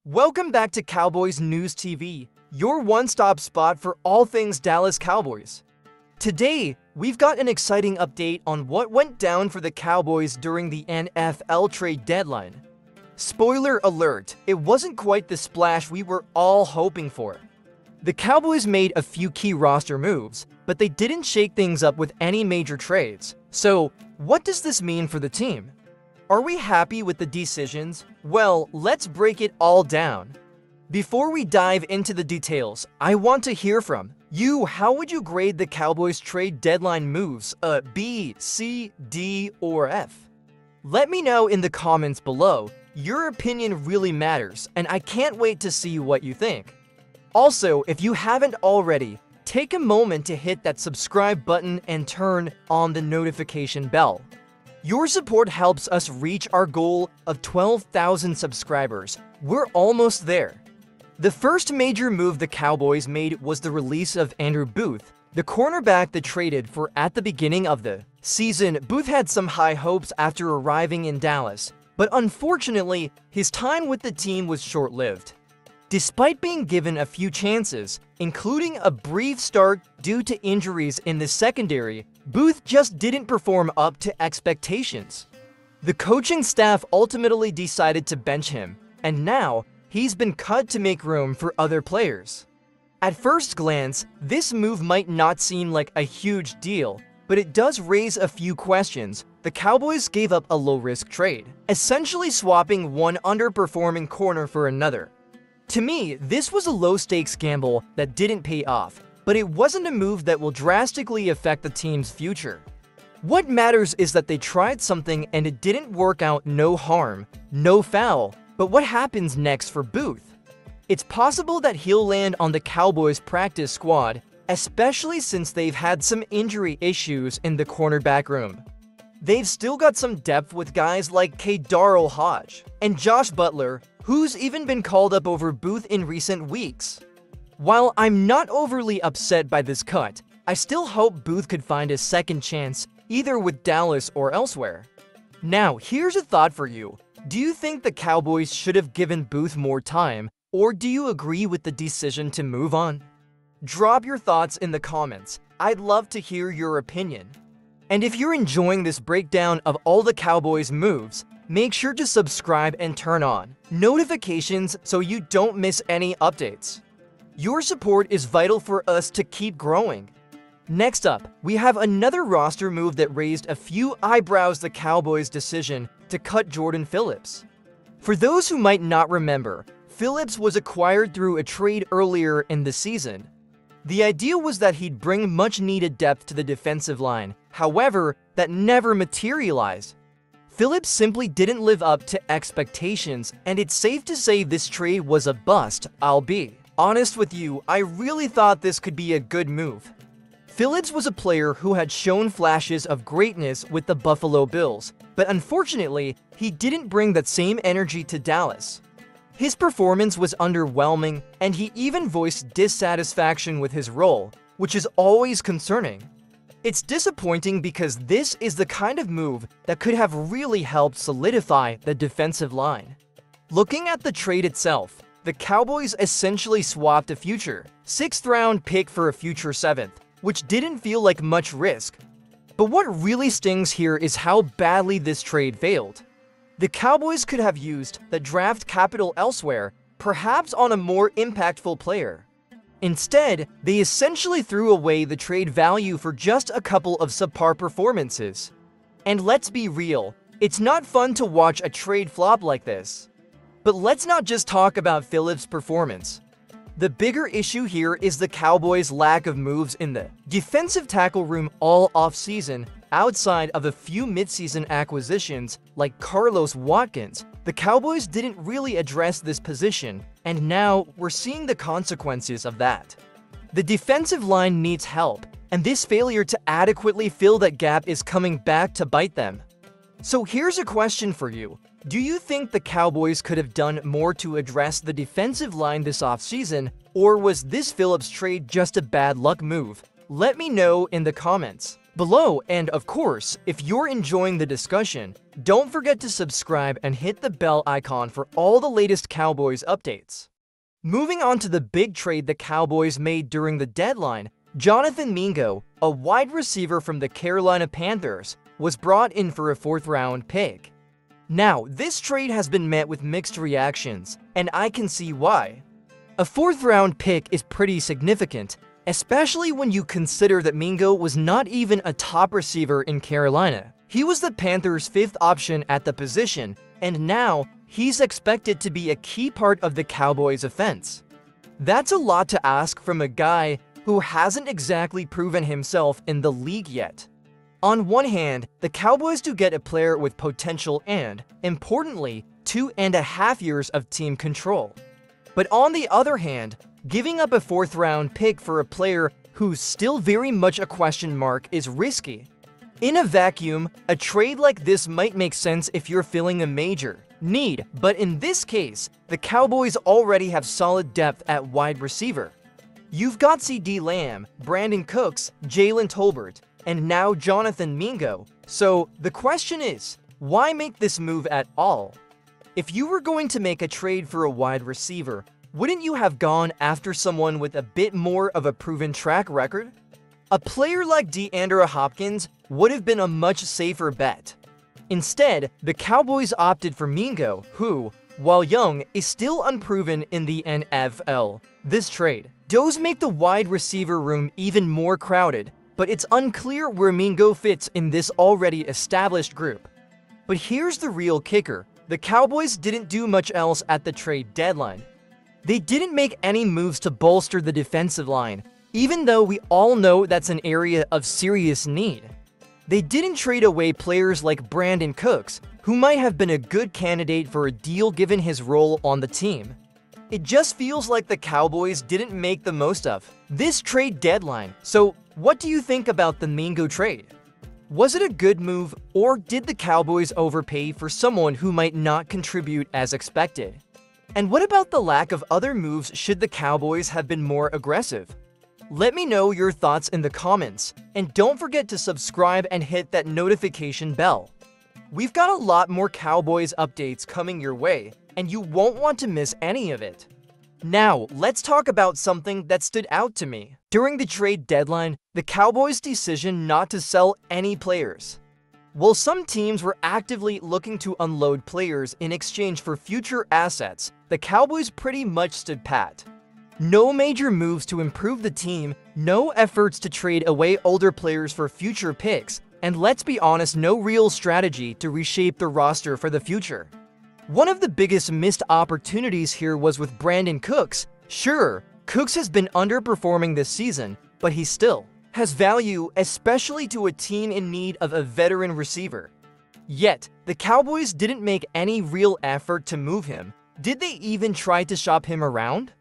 Welcome back to Cowboys News TV, your one-stop spot for all things Dallas Cowboys. Today, we've got an exciting update on what went down for the Cowboys during the NFL trade deadline. Spoiler alert, it wasn't quite the splash we were all hoping for. The Cowboys made a few key roster moves, but they didn't shake things up with any major trades. So, what does this mean for the team? Are we happy with the decisions? Well, let's break it all down. Before we dive into the details, I want to hear from you. How would you grade the Cowboys trade deadline moves? A B, C, D, or F? Let me know in the comments below. Your opinion really matters, and I can't wait to see what you think. Also, if you haven't already, take a moment to hit that subscribe button and turn on the notification bell. Your support helps us reach our goal of 12,000 subscribers. We're almost there. The first major move the Cowboys made was the release of Andrew Booth, the cornerback they traded for at the beginning of the season. Booth had some high hopes after arriving in Dallas, but unfortunately, his time with the team was short-lived. Despite being given a few chances, including a brief start due to injuries in the secondary, Booth just didn't perform up to expectations. The coaching staff ultimately decided to bench him, and now he's been cut to make room for other players. At first glance, this move might not seem like a huge deal, but it does raise a few questions. The Cowboys gave up a low-risk trade, essentially swapping one underperforming corner for another. To me, this was a low-stakes gamble that didn't pay off, but it wasn't a move that will drastically affect the team's future. What matters is that they tried something and it didn't work out. No harm, no foul. But what happens next for Booth? It's possible that he'll land on the Cowboys practice squad, especially since they've had some injury issues in the cornerback room. They've still got some depth with guys like Darrell Hodge and Josh Butler, who's even been called up over Booth in recent weeks. While I'm not overly upset by this cut, I still hope Booth could find a second chance either with Dallas or elsewhere. Now, here's a thought for you. Do you think the Cowboys should have given Booth more time, or do you agree with the decision to move on? Drop your thoughts in the comments. I'd love to hear your opinion. And if you're enjoying this breakdown of all the Cowboys' moves, make sure to subscribe and turn on notifications so you don't miss any updates. Your support is vital for us to keep growing. Next up, we have another roster move that raised a few eyebrows: the Cowboys' decision to cut Jordan Phillips. For those who might not remember, Phillips was acquired through a trade earlier in the season. The idea was that he'd bring much-needed depth to the defensive line. However, that never materialized. Phillips simply didn't live up to expectations, and it's safe to say this trade was a bust. I'll be honest with you, I really thought this could be a good move. Phillips was a player who had shown flashes of greatness with the Buffalo Bills, but unfortunately, he didn't bring that same energy to Dallas. His performance was underwhelming, and he even voiced dissatisfaction with his role, which is always concerning. It's disappointing because this is the kind of move that could have really helped solidify the defensive line. Looking at the trade itself, the Cowboys essentially swapped a future 6th-round pick for a future 7th, which didn't feel like much risk. But what really stings here is how badly this trade failed. The Cowboys could have used the draft capital elsewhere, perhaps on a more impactful player. Instead, they essentially threw away the trade value for just a couple of subpar performances. And let's be real, it's not fun to watch a trade flop like this. But let's not just talk about Phillips' performance. The bigger issue here is the Cowboys' lack of moves in the defensive tackle room all offseason. Outside of a few midseason acquisitions like Carlos Watkins, the Cowboys didn't really address this position, and now we're seeing the consequences of that. The defensive line needs help, and this failure to adequately fill that gap is coming back to bite them. So here's a question for you. Do you think the Cowboys could have done more to address the defensive line this offseason, or was this Phillips trade just a bad luck move? Let me know in the comments. below. And of course, if you're enjoying the discussion, don't forget to subscribe and hit the bell icon for all the latest Cowboys updates. Moving on to the big trade the Cowboys made during the deadline, Jonathan Mingo, a wide receiver from the Carolina Panthers, was brought in for a 4th-round pick. Now, this trade has been met with mixed reactions, and I can see why. A 4th-round pick is pretty significant, especially when you consider that Mingo was not even a top receiver in Carolina. He was the Panthers' 5th option at the position, and now he's expected to be a key part of the Cowboys' offense. That's a lot to ask from a guy who hasn't exactly proven himself in the league yet. On one hand, the Cowboys do get a player with potential and, importantly, 2.5 years of team control. But on the other hand, giving up a 4th-round pick for a player who's still very much a question mark is risky. In a vacuum, a trade like this might make sense if you're filling a major need, but in this case, the Cowboys already have solid depth at wide receiver. You've got CeeDee Lamb, Brandon Cooks, Jalen Tolbert, and now Jonathan Mingo. So the question is, why make this move at all? If you were going to make a trade for a wide receiver, wouldn't you have gone after someone with a bit more of a proven track record? A player like DeAndre Hopkins would have been a much safer bet. Instead, the Cowboys opted for Mingo, who, while young, is still unproven in the NFL. This trade does make the wide receiver room even more crowded, but it's unclear where Mingo fits in this already established group. But here's the real kicker. The Cowboys didn't do much else at the trade deadline. They didn't make any moves to bolster the defensive line, even though we all know that's an area of serious need. They didn't trade away players like Brandon Cooks, who might have been a good candidate for a deal given his role on the team. It just feels like the Cowboys didn't make the most of this trade deadline. So, what do you think about the Mingo trade? Was it a good move, or did the Cowboys overpay for someone who might not contribute as expected? And what about the lack of other moves should the Cowboys have been more aggressive? Let me know your thoughts in the comments, and don't forget to subscribe and hit that notification bell. We've got a lot more Cowboys updates coming your way, and you won't want to miss any of it. Now, let's talk about something that stood out to me. During the trade deadline, the Cowboys' decision not to sell any players. While some teams were actively looking to unload players in exchange for future assets, the Cowboys pretty much stood pat. No major moves to improve the team, no efforts to trade away older players for future picks, and let's be honest, no real strategy to reshape the roster for the future. One of the biggest missed opportunities here was with Brandon Cooks. Sure, Cooks has been underperforming this season, but he still has value, especially to a team in need of a veteran receiver. Yet, the Cowboys didn't make any real effort to move him. Did they even try to shop him around?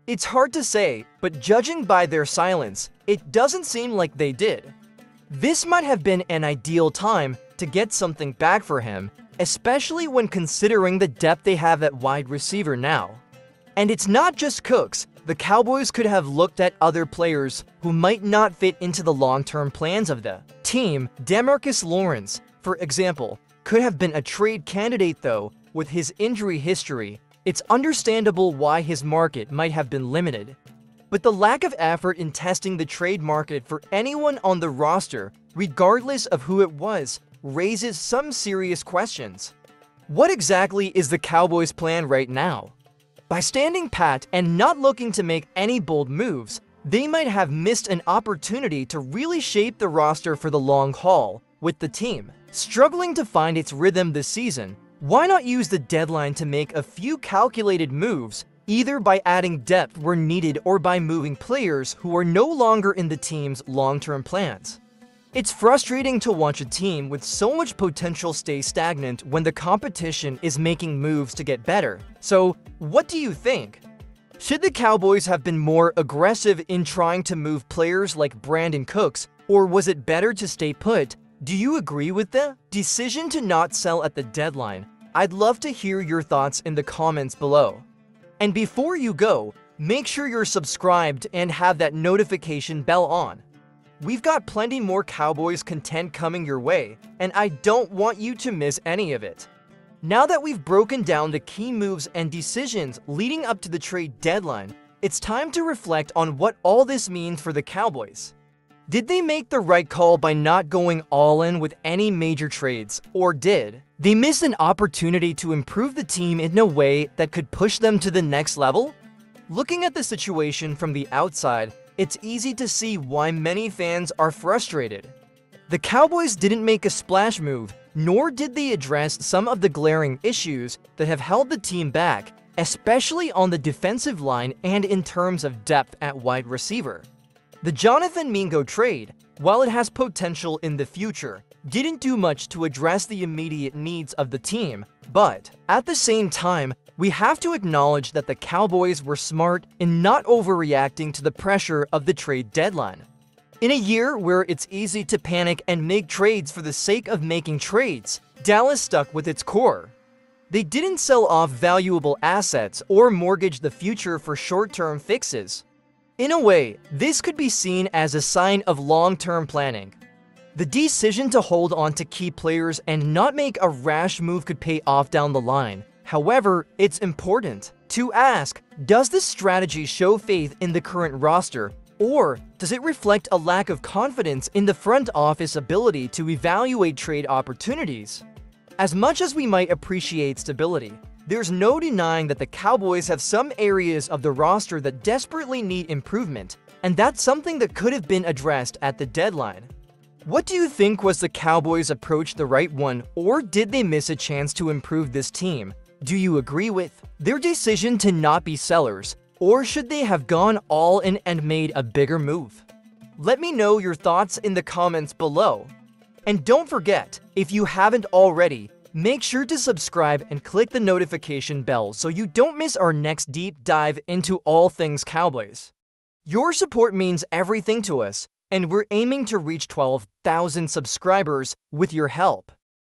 It's hard to say, but judging by their silence, it doesn't seem like they did. This might have been an ideal time to get something back for him, especially when considering the depth they have at wide receiver now. And it's not just Cooks. The Cowboys could have looked at other players who might not fit into the long-term plans of the team. DeMarcus Lawrence, for example, could have been a trade candidate though. With his injury history, it's understandable why his market might have been limited. But the lack of effort in testing the trade market for anyone on the roster, regardless of who it was, raises some serious questions. What exactly is the Cowboys' plan right now? By standing pat and not looking to make any bold moves, they might have missed an opportunity to really shape the roster for the long haul. With the team struggling to find its rhythm this season, why not use the deadline to make a few calculated moves, either by adding depth where needed or by moving players who are no longer in the team's long-term plans? It's frustrating to watch a team with so much potential stay stagnant when the competition is making moves to get better. So, what do you think? Should the Cowboys have been more aggressive in trying to move players like Brandon Cooks, or was it better to stay put? Do you agree with the decision to not sell at the deadline? I'd love to hear your thoughts in the comments below. And before you go, make sure you're subscribed and have that notification bell on. We've got plenty more Cowboys content coming your way, and I don't want you to miss any of it. Now that we've broken down the key moves and decisions leading up to the trade deadline, it's time to reflect on what all this means for the Cowboys. Did they make the right call by not going all in with any major trades, or did they miss an opportunity to improve the team in a way that could push them to the next level? Looking at the situation from the outside, it's easy to see why many fans are frustrated. The Cowboys didn't make a splash move, nor did they address some of the glaring issues that have held the team back, especially on the defensive line and in terms of depth at wide receiver. The Jonathan Mingo trade, while it has potential in the future, didn't do much to address the immediate needs of the team, but at the same time, we have to acknowledge that the Cowboys were smart in not overreacting to the pressure of the trade deadline. In a year where it's easy to panic and make trades for the sake of making trades, Dallas stuck with its core. They didn't sell off valuable assets or mortgage the future for short-term fixes. In a way, this could be seen as a sign of long-term planning. The decision to hold on to key players and not make a rash move could pay off down the line. However, it's important to ask, does this strategy show faith in the current roster, or does it reflect a lack of confidence in the front office ability to evaluate trade opportunities? As much as we might appreciate stability, there's no denying that the Cowboys have some areas of the roster that desperately need improvement, and that's something that could have been addressed at the deadline. What do you think? Was the Cowboys' approach the right one, or did they miss a chance to improve this team? Do you agree with their decision to not be sellers, or should they have gone all in and made a bigger move? Let me know your thoughts in the comments below. And don't forget, if you haven't already, make sure to subscribe and click the notification bell so you don't miss our next deep dive into all things Cowboys. Your support means everything to us, and we're aiming to reach 12,000 subscribers with your help.